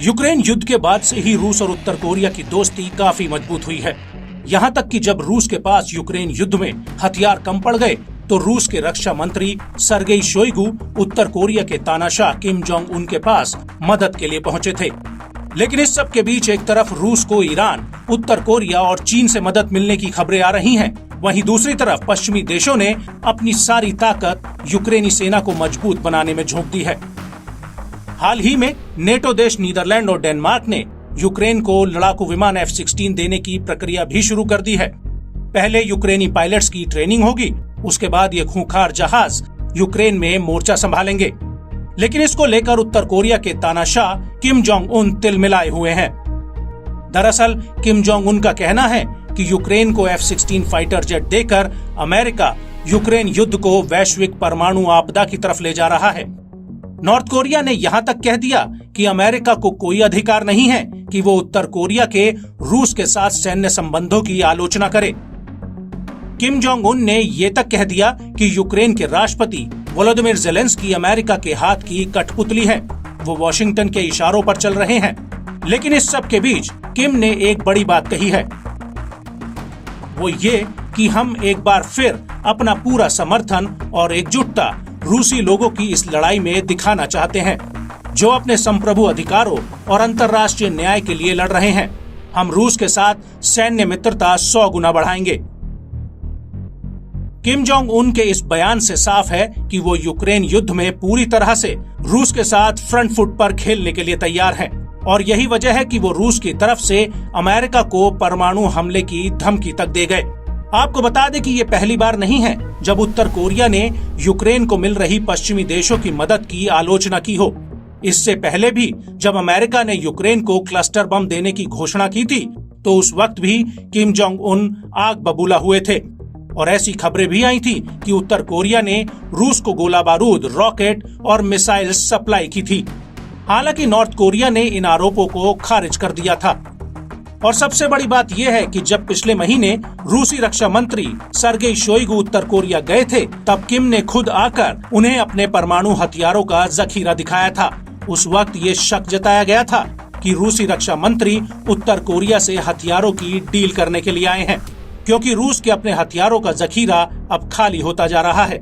Ukraine युद्ध के बाद से ही रूस और उत्तर कोरिया की दोस्ती काफी मजबूत हुई है। यहाँ तक कि जब रूस के पास यूक्रेन युद्ध में हथियार कम पड़ गए तो रूस के रक्षा मंत्री सर्गेई शोइगु उत्तर कोरिया के तानाशाह किम जोंग उन के पास मदद के लिए पहुंचे थे। लेकिन इस सब के बीच एक तरफ रूस को ईरान, उत्तर कोरिया और चीन से मदद मिलने की खबरें आ रही हैं, वहीं दूसरी तरफ पश्चिमी देशों ने अपनी सारी ताकत यूक्रेनी सेना को मजबूत बनाने में झोंक दी है। हाल ही में नेटो देश नीदरलैंड और डेनमार्क ने यूक्रेन को लड़ाकू विमान F-16 देने की प्रक्रिया भी शुरू कर दी है। पहले यूक्रेनी पायलट्स की ट्रेनिंग होगी, उसके बाद ये खूंखार जहाज यूक्रेन में मोर्चा संभालेंगे। लेकिन इसको लेकर उत्तर कोरिया के तानाशाह किम जोंग उन तिलमिलाए हुए हैं। दरअसल किम जोंग उन का कहना है कि यूक्रेन को F-16 फाइटर जेट देकर अमेरिका यूक्रेन युद्ध को वैश्विक परमाणु आपदा की तरफ ले जा रहा है। नॉर्थ कोरिया ने यहाँ तक कह दिया कि अमेरिका को कोई अधिकार नहीं है कि वो उत्तर कोरिया के रूस के साथ सैन्य संबंधों की आलोचना करे। किम जोंग उन ने ये तक कह दिया कि यूक्रेन के राष्ट्रपति वोलोदिमीर ज़ेलेंस्की अमेरिका के हाथ की कठपुतली है, वो वॉशिंगटन के इशारों पर चल रहे हैं। लेकिन इस सब के बीच किम ने एक बड़ी बात कही है, वो ये कि हम एक बार फिर अपना पूरा समर्थन और एकजुटता रूसी लोगों की इस लड़ाई में दिखाना चाहते हैं, जो अपने संप्रभु अधिकारों और अंतर्राष्ट्रीय न्याय के लिए लड़ रहे हैं। हम रूस के साथ सैन्य मित्रता 100 गुना बढ़ाएंगे। किम जोंग उन के इस बयान से साफ है कि वो यूक्रेन युद्ध में पूरी तरह से रूस के साथ फ्रंट फुट पर खेलने के लिए तैयार हैं, और यही वजह है कि वो रूस की तरफ से अमेरिका को परमाणु हमले की धमकी तक दे गए। आपको बता दें कि ये पहली बार नहीं है जब उत्तर कोरिया ने यूक्रेन को मिल रही पश्चिमी देशों की मदद की आलोचना की हो। इससे पहले भी जब अमेरिका ने यूक्रेन को क्लस्टर बम देने की घोषणा की थी तो उस वक्त भी किम जोंग उन आग बबूला हुए थे, और ऐसी खबरें भी आई थी कि उत्तर कोरिया ने रूस को गोला बारूद, रॉकेट और मिसाइल सप्लाई की थी। हालांकि नॉर्थ कोरिया ने इन आरोपों को खारिज कर दिया था। और सबसे बड़ी बात यह है कि जब पिछले महीने रूसी रक्षा मंत्री सर्गेई शोइगु उत्तर कोरिया गए थे, तब किम ने खुद आकर उन्हें अपने परमाणु हथियारों का जखीरा दिखाया था। उस वक्त ये शक जताया गया था कि रूसी रक्षा मंत्री उत्तर कोरिया से हथियारों की डील करने के लिए आए हैं, क्योंकि रूस के अपने हथियारों का जखीरा अब खाली होता जा रहा है।